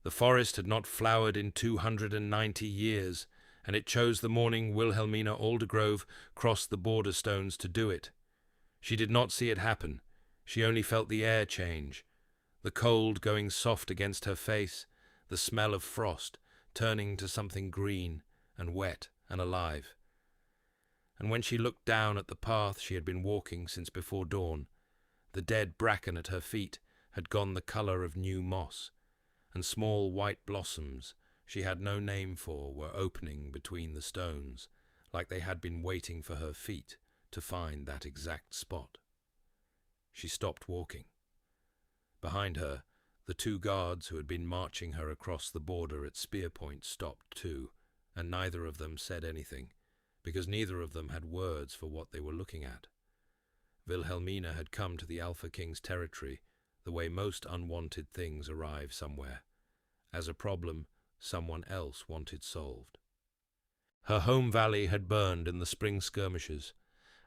The forest had not flowered in 290 years, and it chose the morning Wilhelmina Aldergrove crossed the border stones to do it. She did not see it happen. She only felt the air change, the cold going soft against her face, the smell of frost turning to something green and wet and alive. And when she looked down at the path she had been walking since before dawn, the dead bracken at her feet had gone the colour of new moss, and small white blossoms she had no name for were opening between the stones, like they had been waiting for her feet to find that exact spot. She stopped walking. Behind her, the 2 guards who had been marching her across the border at spear point stopped too, and neither of them said anything, because neither of them had words for what they were looking at. Wilhelmina had come to the Alpha King's territory the way most unwanted things arrive somewhere, as a problem someone else wanted solved. Her home valley had burned in the spring skirmishes,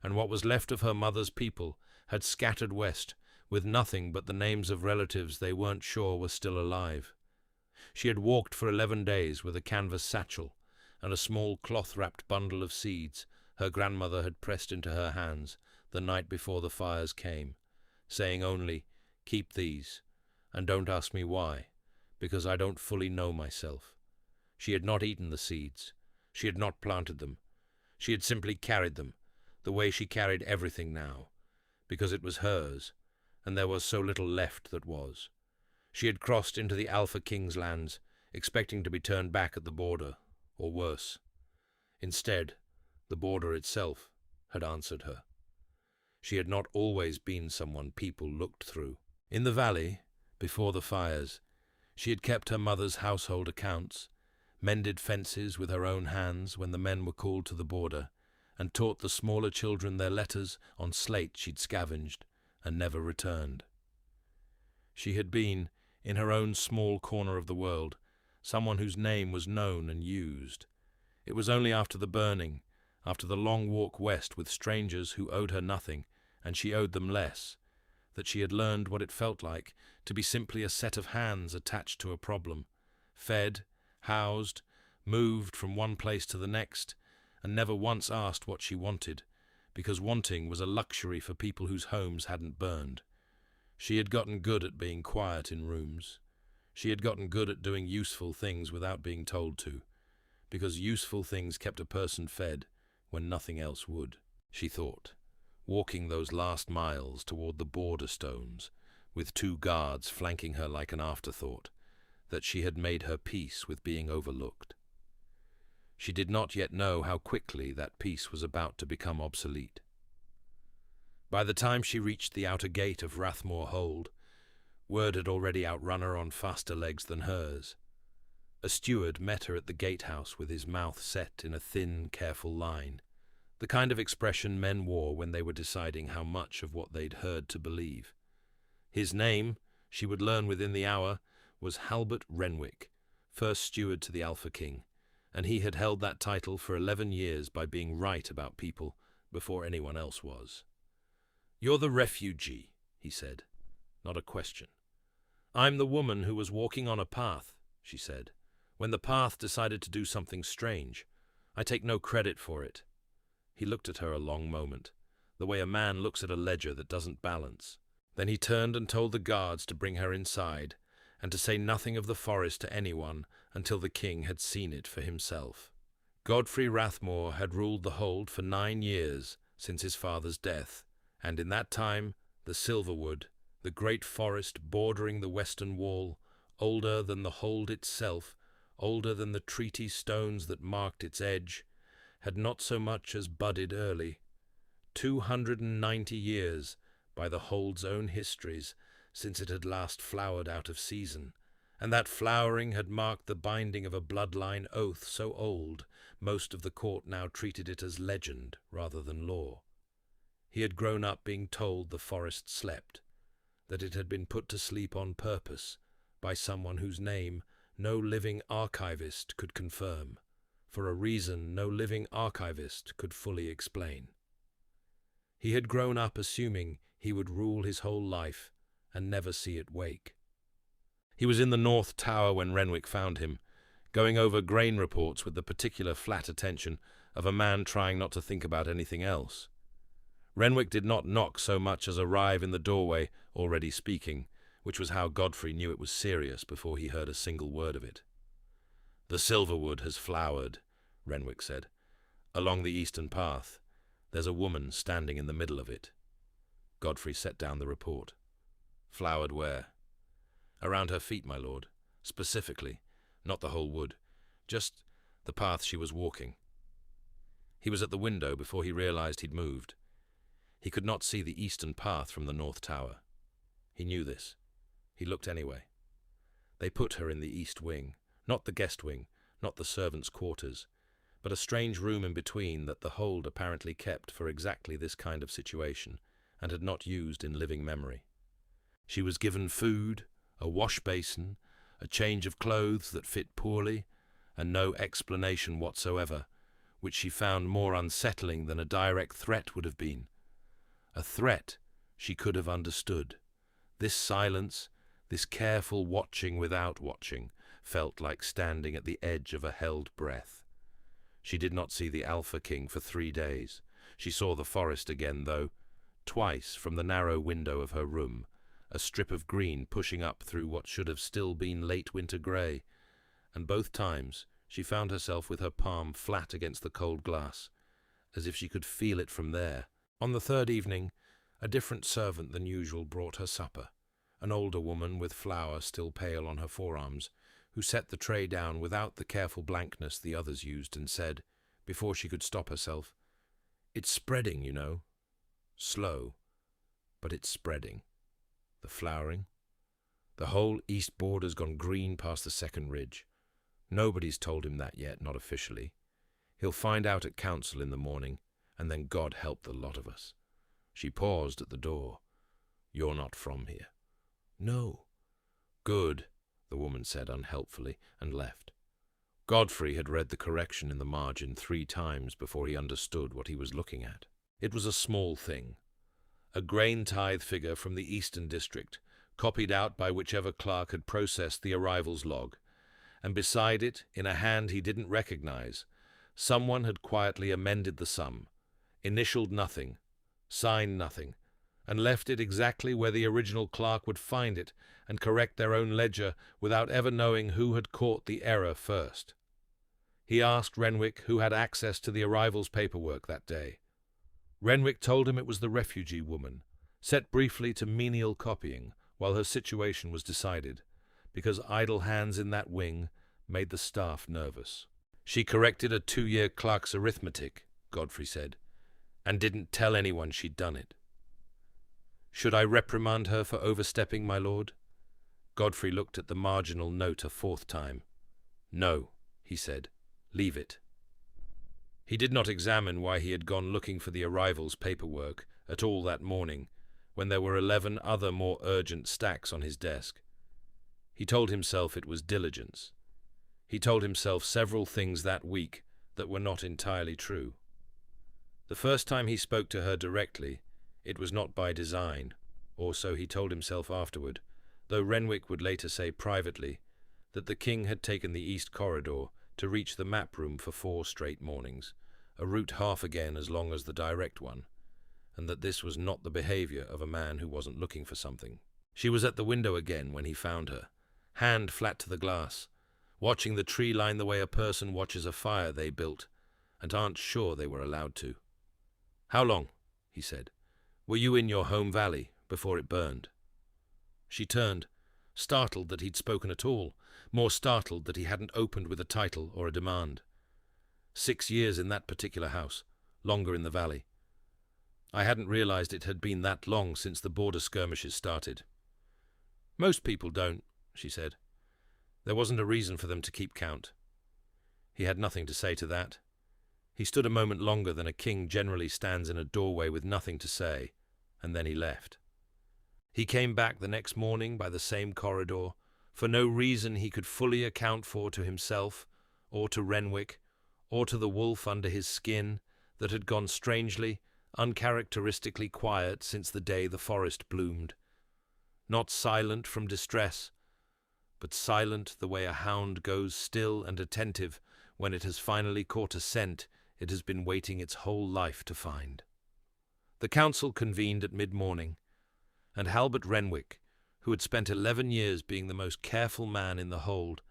and what was left of her mother's people had scattered west with nothing but the names of relatives they weren't sure were still alive. She had walked for 11 days with a canvas satchel and a small cloth-wrapped bundle of seeds her grandmother had pressed into her hands the night before the fires came, saying only, "Keep these, and don't ask me why, because I don't fully know myself." She had not eaten the seeds. She had not planted them. She had simply carried them, the way she carried everything now, because it was hers, and there was so little left that was. She had crossed into the Alpha King's lands, expecting to be turned back at the border, or worse. Instead, the border itself had answered her. She had not always been someone people looked through. In the valley, before the fires, she had kept her mother's household accounts, mended fences with her own hands when the men were called to the border, and taught the smaller children their letters on slate she'd scavenged and never returned. She had been, in her own small corner of the world, someone whose name was known and used. It was only after the burning, after the long walk west with strangers who owed her nothing, and she owed them less, that she had learned what it felt like to be simply a set of hands attached to a problem, fed, housed, moved from one place to the next, and never once asked what she wanted, because wanting was a luxury for people whose homes hadn't burned. She had gotten good at being quiet in rooms. She had gotten good at doing useful things without being told to, because useful things kept a person fed when nothing else would, she thought, walking those last miles toward the border stones, with 2 guards flanking her like an afterthought, that she had made her peace with being overlooked. She did not yet know how quickly that peace was about to become obsolete. By the time she reached the outer gate of Rathmoor Hold, word had already outrun her on faster legs than hers. A steward met her at the gatehouse with his mouth set in a thin, careful line, the kind of expression men wore when they were deciding how much of what they'd heard to believe. His name, she would learn within the hour, was Halbert Renwick, first steward to the Alpha King, and he had held that title for 11 years by being right about people before anyone else was. "You're the refugee," he said, not a question. "I'm the woman who was walking on a path," she said, "when the path decided to do something strange. I take no credit for it." He looked at her a long moment, the way a man looks at a ledger that doesn't balance. Then he turned and told the guards to bring her inside, and to say nothing of the forest to anyone until the king had seen it for himself. Godfrey Rathmoor had ruled the hold for 9 years since his father's death, and in that time the Silverwood, the great forest bordering the western wall, older than the hold itself, older than the treaty stones that marked its edge, had not so much as budded early. 290 years, by the hold's own histories, since it had last flowered out of season, and that flowering had marked the binding of a bloodline oath so old most of the court now treated it as legend rather than law. He had grown up being told the forest slept, that it had been put to sleep on purpose by someone whose name no living archivist could confirm, for a reason no living archivist could fully explain. He had grown up assuming he would rule his whole life and never see it wake. He was in the North Tower when Renwick found him, going over grain reports with the particular flat attention of a man trying not to think about anything else. Renwick did not knock so much as arrive in the doorway already speaking, which was how Godfrey knew it was serious before he heard a single word of it. "The silverwood has flowered," Renwick said. "Along the eastern path. There's a woman standing in the middle of it." Godfrey set down the report. "Flowered where?" "Around her feet, my lord. Specifically. Not the whole wood. Just the path she was walking." He was at the window before he realized he'd moved. He could not see the eastern path from the North Tower. He knew this. He looked anyway. They put her in the east wing, not the guest wing, not the servants' quarters, but a strange room in between that the Hold apparently kept for exactly this kind of situation, and had not used in living memory. She was given food, a wash basin, a change of clothes that fit poorly, and no explanation whatsoever, which she found more unsettling than a direct threat would have been. A threat she could have understood. This silence, this careful watching without watching, felt like standing at the edge of a held breath. She did not see the Alpha King for 3 days. She saw the forest again, though, twice from the narrow window of her room, a strip of green pushing up through what should have still been late winter grey, and both times she found herself with her palm flat against the cold glass, as if she could feel it from there. On the third evening, a different servant than usual brought her supper, an older woman with flour still pale on her forearms, who set the tray down without the careful blankness the others used and said, before she could stop herself, "It's spreading, you know. Slow, but it's spreading. The flowering. The whole east border's gone green past the second ridge. Nobody's told him that yet, not officially. He'll find out at council in the morning, and then God help the lot of us." She paused at the door. "You're not from here." "No." "Good," the woman said unhelpfully, and left. Godfrey had read the correction in the margin 3 times before he understood what he was looking at. It was a small thing. A grain tithe figure from the Eastern District, copied out by whichever clerk had processed the arrivals log, and beside it, in a hand he didn't recognize, someone had quietly amended the sum, initialed nothing, signed nothing, and left it exactly where the original clerk would find it and correct their own ledger without ever knowing who had caught the error first. He asked Renwick who had access to the arrivals paperwork that day. Renwick told him it was the refugee woman, set briefly to menial copying while her situation was decided, because idle hands in that wing made the staff nervous. "She corrected a 2-year clerk's arithmetic," Godfrey said, "and didn't tell anyone she'd done it." "Should I reprimand her for overstepping, my lord?" Godfrey looked at the marginal note a 4th time. "No," he said. "Leave it." He did not examine why he had gone looking for the arrivals paperwork at all that morning, when there were 11 other more urgent stacks on his desk. He told himself it was diligence. He told himself several things that week that were not entirely true. The first time he spoke to her directly, it was not by design, or so he told himself afterward, though Renwick would later say privately that the king had taken the east corridor to reach the map room for 4 straight mornings, a route half again as long as the direct one, and that this was not the behavior of a man who wasn't looking for something. She was at the window again when he found her, hand flat to the glass, watching the tree line the way a person watches a fire they built, and aren't sure they were allowed to. "How long?" he said. "Were you in your home valley before it burned?" She turned, startled that he'd spoken at all, more startled that he hadn't opened with a title or a demand. 6 years in that particular house, longer in the valley. I hadn't realized it had been that long since the border skirmishes started. "Most people don't," she said. "There wasn't a reason for them to keep count." He had nothing to say to that. He stood a moment longer than a king generally stands in a doorway with nothing to say, and then he left. He came back the next morning by the same corridor, for no reason he could fully account for to himself, or to Renwick, or to the wolf under his skin that had gone strangely, uncharacteristically quiet since the day the forest bloomed. Not silent from distress, but silent the way a hound goes, still and attentive when it has finally caught a scent it has been waiting its whole life to find. The council convened at mid-morning, and Halbert Renwick, who had spent 11 years being the most careful man in the hold,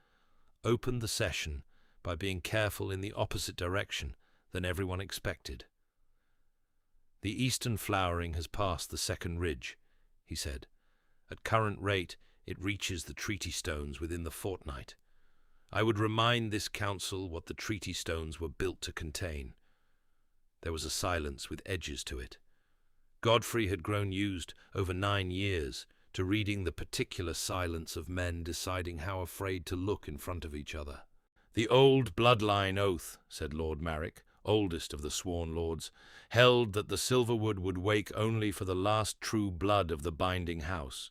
opened the session by being careful in the opposite direction than everyone expected. "The eastern flowering has passed the second ridge," he said. "At current rate, it reaches the treaty stones within the fortnight. I would remind this council what the treaty stones were built to contain." There was a silence with edges to it. Godfrey had grown used over 9 years to reading the particular silence of men deciding how afraid to look in front of each other. "The old bloodline oath," said Lord Marrick, oldest of the sworn lords, "held that the Silverwood would wake only for the last true blood of the binding house.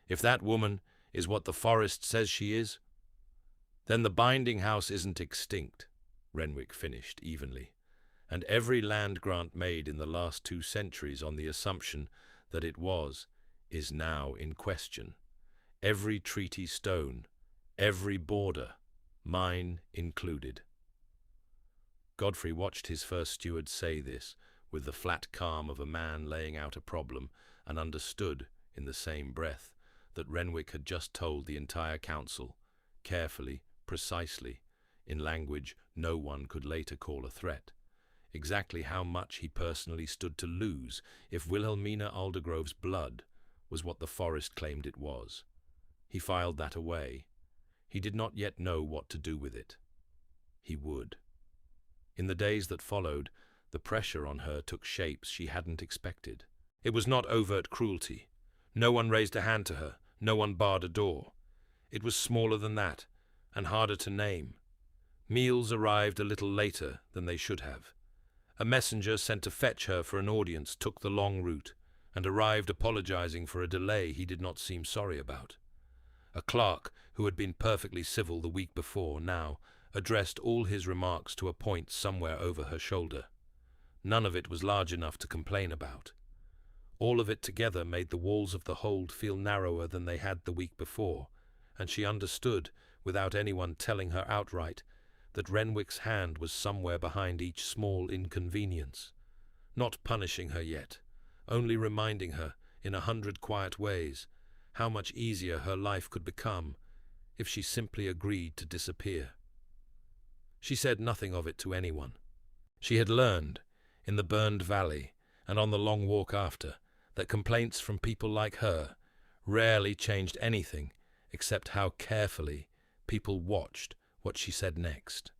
If that woman is what the forest says she is, then the binding house isn't extinct," Renwick finished evenly, "and every land grant made in the last 2 centuries on the assumption that it was, is now in question. Every treaty stone, every border, mine included." Godfrey watched his first steward say this with the flat calm of a man laying out a problem, and understood, in the same breath, that Renwick had just told the entire council, carefully, precisely, in language no one could later call a threat, exactly how much he personally stood to lose if Wilhelmina Aldergrove's blood was what the forest claimed it was. He filed that away. He did not yet know what to do with it. He would. In the days that followed, the pressure on her took shapes she hadn't expected. It was not overt cruelty. No one raised a hand to her. No one barred a door. It was smaller than that, and harder to name. Meals arrived a little later than they should have. A messenger sent to fetch her for an audience took the long route, and arrived apologizing for a delay he did not seem sorry about. A clerk, who had been perfectly civil the week before, now addressed all his remarks to a point somewhere over her shoulder. None of it was large enough to complain about. All of it together made the walls of the hold feel narrower than they had the week before, and she understood, without anyone telling her outright, that Renwick's hand was somewhere behind each small inconvenience, not punishing her yet, only reminding her, in 100 quiet ways, how much easier her life could become if she simply agreed to disappear. She said nothing of it to anyone. She had learned, in the burned valley and on the long walk after, that complaints from people like her rarely changed anything except how carefully people watched what she said next.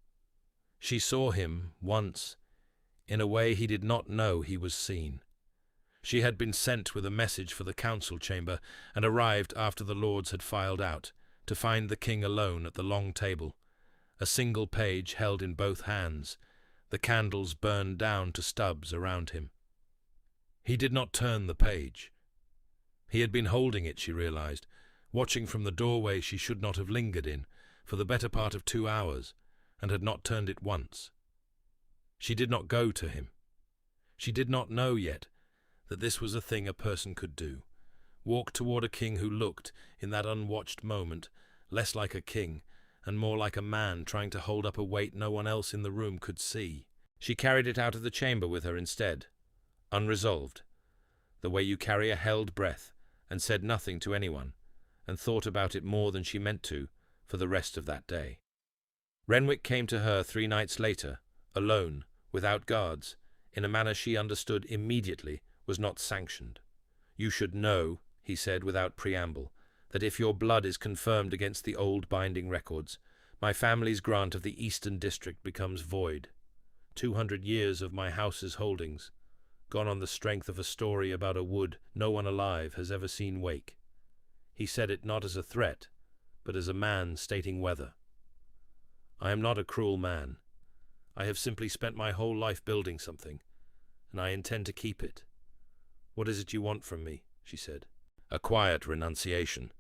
She saw him, once, in a way he did not know he was seen. She had been sent with a message for the council chamber, and arrived after the lords had filed out, to find the king alone at the long table, a single page held in both hands, the candles burned down to stubs around him. He did not turn the page. He had been holding it, she realized, watching from the doorway she should not have lingered in, for the better part of 2 hours, and had not turned it once. She did not go to him. She did not know yet that this was a thing a person could do, walk toward a king who looked, in that unwatched moment, less like a king, and more like a man trying to hold up a weight no one else in the room could see. She carried it out of the chamber with her instead, unresolved, the way you carry a held breath, and said nothing to anyone, and thought about it more than she meant to for the rest of that day. Renwick came to her 3 nights later, alone, without guards, in a manner she understood immediately was not sanctioned. "You should know," he said without preamble, "that if your blood is confirmed against the old binding records, my family's grant of the Eastern District becomes void. 200 years of my house's holdings, gone on the strength of a story about a wood no one alive has ever seen wake." He said it not as a threat, but as a man stating weather. "I am not a cruel man. I have simply spent my whole life building something, and I intend to keep it. What is it you want from me?" she said. A quiet renunciation.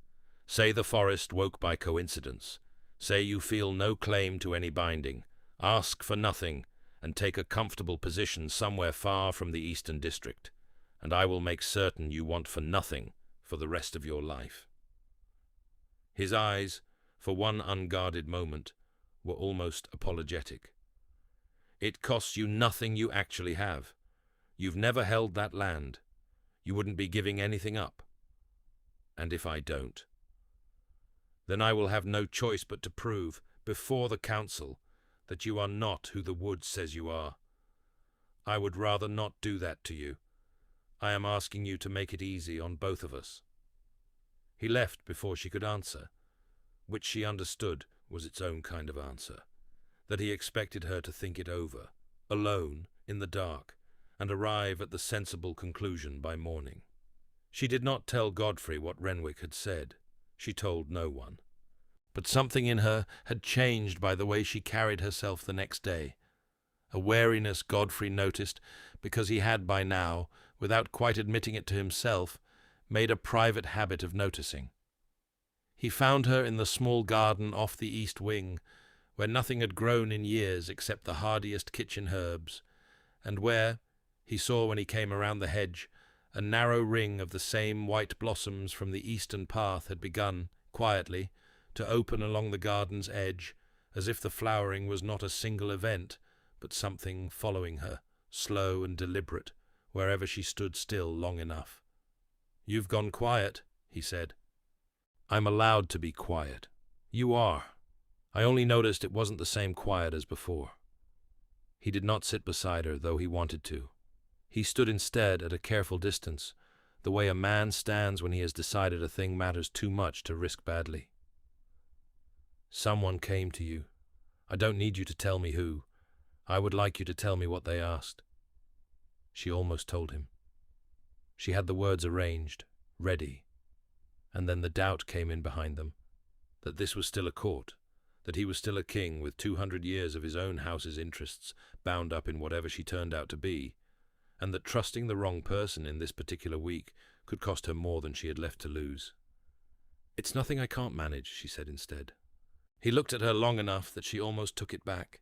"Say the forest woke by coincidence. Say you feel no claim to any binding. Ask for nothing, and take a comfortable position somewhere far from the Eastern District, and I will make certain you want for nothing for the rest of your life." His eyes, for one unguarded moment, were almost apologetic. "It costs you nothing you actually have. You've never held that land. You wouldn't be giving anything up. And if I don't, then I will have no choice but to prove, before the council, that you are not who the wood says you are. I would rather not do that to you. I am asking you to make it easy on both of us." He left before she could answer, which she understood was its own kind of answer, that he expected her to think it over, alone, in the dark, and arrive at the sensible conclusion by morning. She did not tell Godfrey what Renwick had said. She told no one. But something in her had changed by the way she carried herself the next day, a wariness Godfrey noticed because he had by now, without quite admitting it to himself, made a private habit of noticing. He found her in the small garden off the east wing, where nothing had grown in years except the hardiest kitchen herbs, and where, he saw when he came around the hedge, a narrow ring of the same white blossoms from the eastern path had begun, quietly, to open along the garden's edge, as if the flowering was not a single event, but something following her, slow and deliberate, wherever she stood still long enough. "You've gone quiet," he said. "I'm allowed to be quiet." "You are. I only noticed it wasn't the same quiet as before." He did not sit beside her, though he wanted to. He stood instead at a careful distance, the way a man stands when he has decided a thing matters too much to risk badly. "Someone came to you. I don't need you to tell me who. I would like you to tell me what they asked." She almost told him. She had the words arranged, ready, and then the doubt came in behind them, that this was still a court, that he was still a king with 200 years of his own house's interests bound up in whatever she turned out to be, and that trusting the wrong person in this particular week could cost her more than she had left to lose. "It's nothing I can't manage," she said instead. He looked at her long enough that she almost took it back.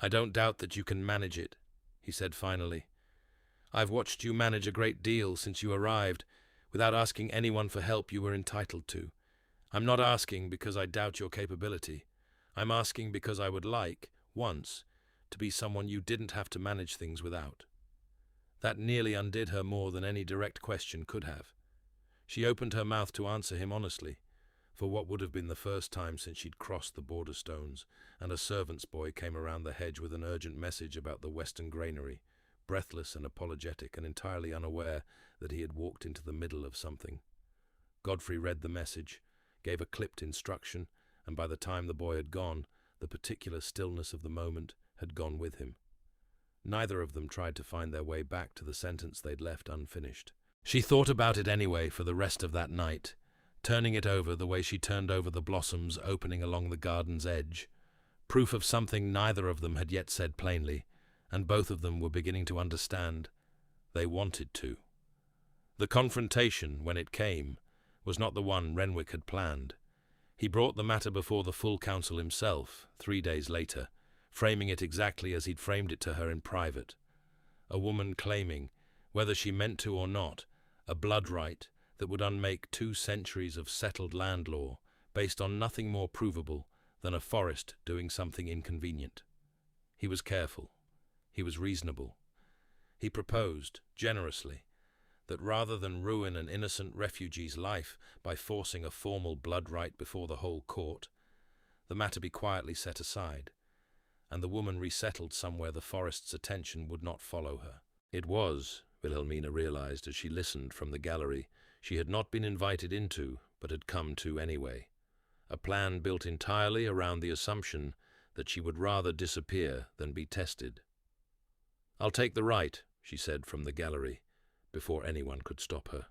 "I don't doubt that you can manage it," he said finally. "I've watched you manage a great deal since you arrived, without asking anyone for help you were entitled to. I'm not asking because I doubt your capability. I'm asking because I would like, once, to be someone you didn't have to manage things without." That nearly undid her more than any direct question could have. She opened her mouth to answer him honestly, for what would have been the first time since she'd crossed the border stones, and a servant's boy came around the hedge with an urgent message about the western granary, breathless and apologetic and entirely unaware that he had walked into the middle of something. Godfrey read the message, gave a clipped instruction, and by the time the boy had gone, the particular stillness of the moment had gone with him. Neither of them tried to find their way back to the sentence they'd left unfinished. She thought about it anyway for the rest of that night, turning it over the way she turned over the blossoms opening along the garden's edge, proof of something neither of them had yet said plainly, and both of them were beginning to understand. They wanted to. The confrontation, when it came, was not the one Renwick had planned. He brought the matter before the full council himself, 3 days later, framing it exactly as he'd framed it to her in private. A woman claiming, whether she meant to or not, a blood right that would unmake 2 centuries of settled land law based on nothing more provable than a forest doing something inconvenient. He was careful. He was reasonable. He proposed, generously, that rather than ruin an innocent refugee's life by forcing a formal blood right before the whole court, the matter be quietly set aside, and the woman resettled somewhere the forest's attention would not follow her. It was, Wilhelmina realized as she listened from the gallery, she had not been invited into, but had come to anyway. A plan built entirely around the assumption that she would rather disappear than be tested. "I'll take the right," she said from the gallery, before anyone could stop her.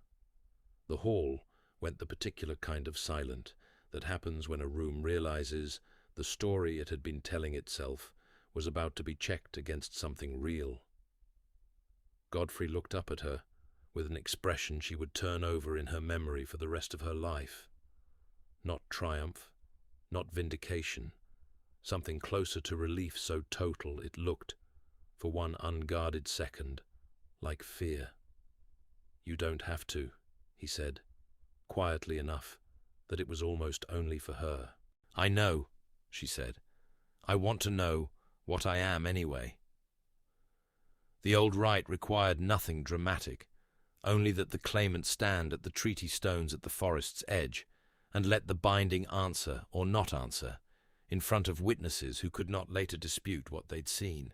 The hall went the particular kind of silent that happens when a room realizes the story it had been telling itself was about to be checked against something real. Godfrey looked up at her with an expression she would turn over in her memory for the rest of her life. Not triumph, not vindication, something closer to relief so total it looked, for one unguarded second, like fear. "You don't have to," he said, quietly enough that it was almost only for her. "I know," she said. "I want to know what I am anyway." The old rite required nothing dramatic, only that the claimant stand at the treaty stones at the forest's edge, and let the binding answer or not answer, in front of witnesses who could not later dispute what they'd seen.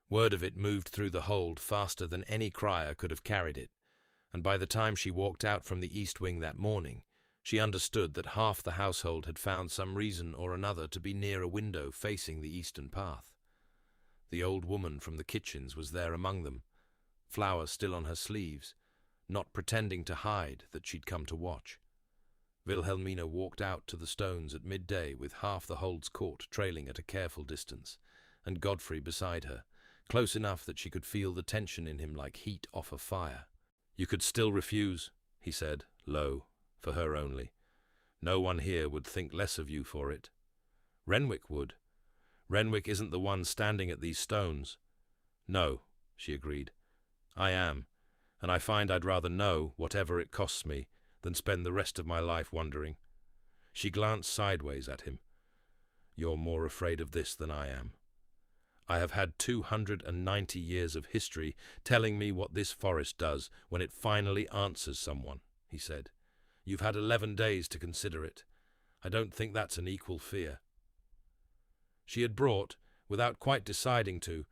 Word of it moved through the hold faster than any crier could have carried it, and by the time she walked out from the east wing that morning, she understood that half the household had found some reason or another to be near a window facing the eastern path. The old woman from the kitchens was there among them, flowers still on her sleeves, not pretending to hide that she'd come to watch. Wilhelmina walked out to the stones at midday with half the hold's court trailing at a careful distance, and Godfrey beside her, close enough that she could feel the tension in him like heat off a fire. "You could still refuse," he said, low, for her only. "No one here would think less of you for it." "Renwick would. Renwick isn't the one standing at these stones." "No," she agreed. "I am, and I find I'd rather know, whatever it costs me, than spend the rest of my life wondering." She glanced sideways at him. "You're more afraid of this than I am. I have had 290 years of history telling me what this forest does when it finally answers someone," he said. "You've had 11 days to consider it. I don't think that's an equal fear." She had brought, without quite deciding to,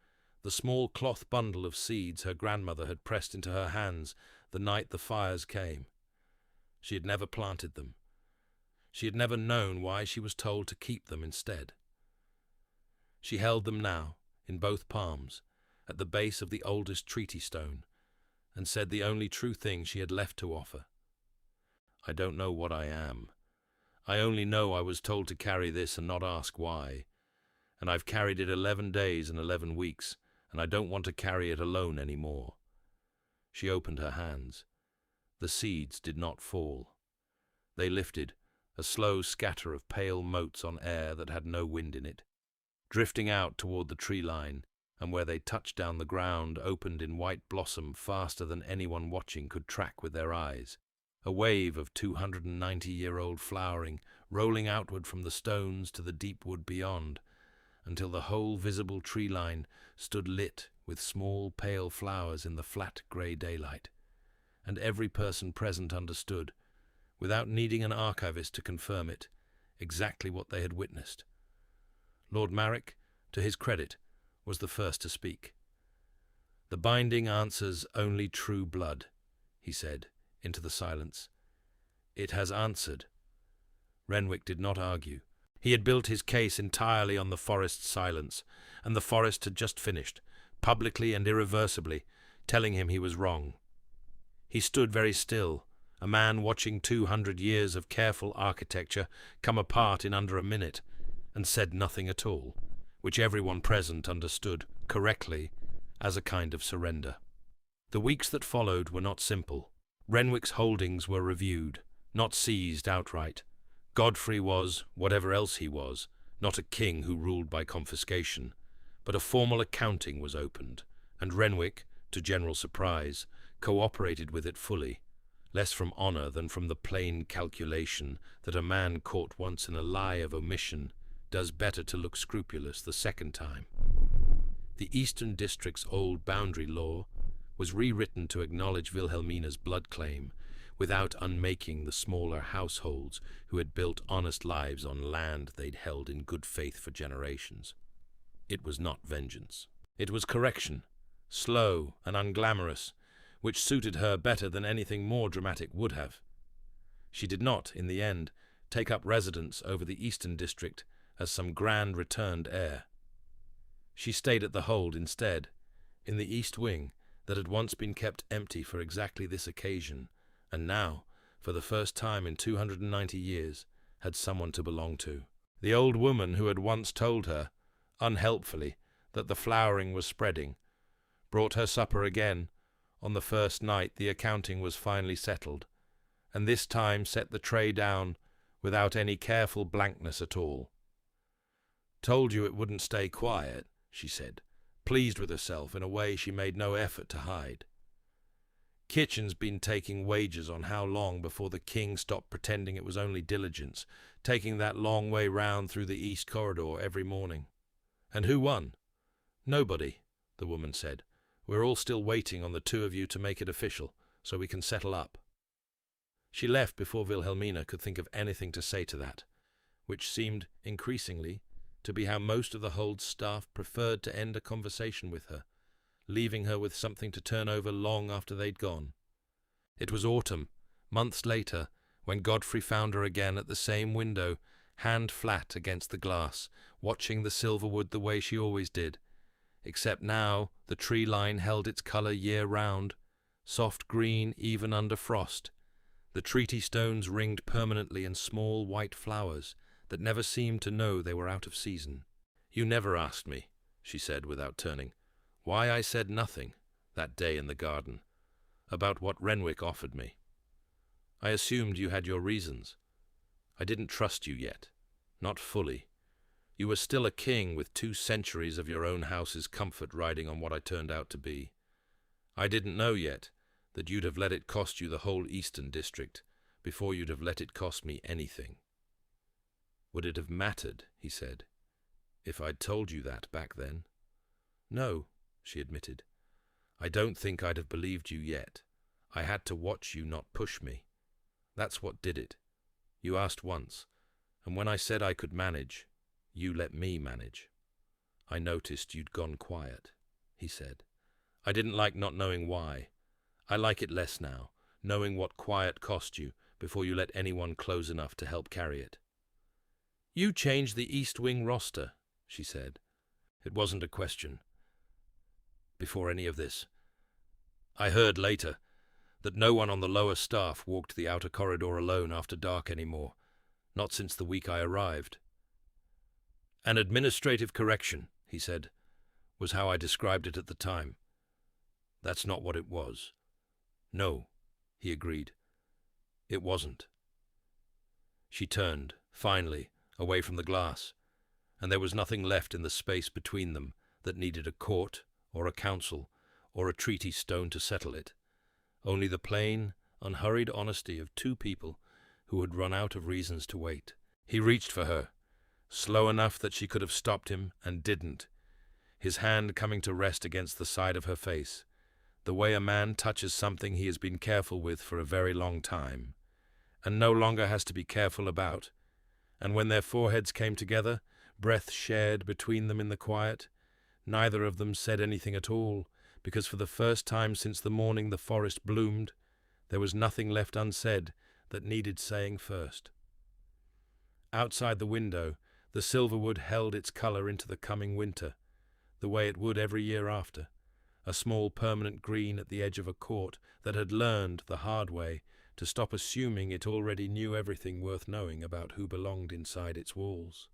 the small cloth bundle of seeds her grandmother had pressed into her hands the night the fires came. She had never planted them. She had never known why she was told to keep them instead. She held them now, in both palms, at the base of the oldest treaty stone, and said the only true thing she had left to offer. "I don't know what I am. I only know I was told to carry this and not ask why. And I've carried it 11 days and 11 weeks, and I don't want to carry it alone any more." She opened her hands. The seeds did not fall. They lifted, a slow scatter of pale motes on air that had no wind in it, drifting out toward the tree line, and where they touched down the ground opened in white blossom faster than anyone watching could track with their eyes. A wave of 290-year-old flowering, rolling outward from the stones to the deep wood beyond, until the whole visible tree line stood lit with small pale flowers in the flat grey daylight, and every person present understood, without needing an archivist to confirm it, exactly what they had witnessed. Lord Marek, to his credit, was the first to speak. "The binding answers only true blood," he said, into the silence. "It has answered." Renwick did not argue. He had built his case entirely on the forest's silence, and the forest had just finished, publicly and irreversibly, telling him he was wrong. He stood very still, a man watching 200 years of careful architecture come apart in under a minute, and said nothing at all, which everyone present understood, correctly, as a kind of surrender. The weeks that followed were not simple. Renwick's holdings were reviewed, not seized outright. Godfrey was, whatever else he was, not a king who ruled by confiscation, but a formal accounting was opened, and Renwick, to general surprise, cooperated with it fully, less from honour than from the plain calculation that a man caught once in a lie of omission does better to look scrupulous the second time. The Eastern District's old boundary law was rewritten to acknowledge Wilhelmina's blood claim, without unmaking the smaller households who had built honest lives on land they'd held in good faith for generations. It was not vengeance. It was correction, slow and unglamorous, which suited her better than anything more dramatic would have. She did not, in the end, take up residence over the Eastern District as some grand returned heir. She stayed at the Hold instead, in the East Wing that had once been kept empty for exactly this occasion, and now, for the first time in 290 years, had someone to belong to. The old woman who had once told her, unhelpfully, that the flowering was spreading, brought her supper again on the first night the accounting was finally settled, and this time set the tray down without any careful blankness at all. "Told you it wouldn't stay quiet," she said, pleased with herself in a way she made no effort to hide. "Kitchen's been taking wagers on how long before the king stopped pretending it was only diligence, taking that long way round through the east corridor every morning. And who won? Nobody, the woman said. We're all still waiting on the two of you to make it official, so we can settle up. She left before Wilhelmina could think of anything to say to that, which seemed, increasingly, to be how most of the Hold's staff preferred to end a conversation with her, leaving her with something to turn over long after they'd gone. It was autumn, months later, when Godfrey found her again at the same window, hand flat against the glass, watching the silverwood the way she always did, except now the tree line held its colour year-round, soft green even under frost. The treaty stones ringed permanently in small white flowers that never seemed to know they were out of season. "You never asked me," she said without turning, "why I said nothing, that day in the garden, about what Renwick offered me. I assumed you had your reasons. I didn't trust you yet, not fully. You were still a king with 2 centuries of your own house's comfort riding on what I turned out to be. I didn't know yet that you'd have let it cost you the whole eastern district before you'd have let it cost me anything." "Would it have mattered," he said, "if I'd told you that back then?" "No," she admitted. "I don't think I'd have believed you yet. I had to watch you, not push me. That's what did it. You asked once, and when I said I could manage, you let me manage. I noticed you'd gone quiet," he said. "I didn't like not knowing why. I like it less now, knowing what quiet cost you before you let anyone close enough to help carry it." "You changed the East Wing roster," she said. "It wasn't a question. Before any of this. I heard later that no one on the lower staff walked the outer corridor alone after dark anymore, not since the week I arrived. An administrative correction, he said, was how I described it at the time. That's not what it was. No, he agreed. It wasn't. She turned, finally, away from the glass, and there was nothing left in the space between them that needed a court or a council or a treaty stone to settle it. Only the plain, unhurried honesty of 2 people who had run out of reasons to wait. He reached for her, slow enough that she could have stopped him and didn't, his hand coming to rest against the side of her face, the way a man touches something he has been careful with for a very long time, and no longer has to be careful about. And when their foreheads came together, breath shared between them in the quiet, neither of them said anything at all, because for the first time since the morning the forest bloomed, there was nothing left unsaid that needed saying first. Outside the window, the silverwood held its colour into the coming winter, the way it would every year after, a small permanent green at the edge of a court that had learned, the hard way, to stop assuming it already knew everything worth knowing about who belonged inside its walls.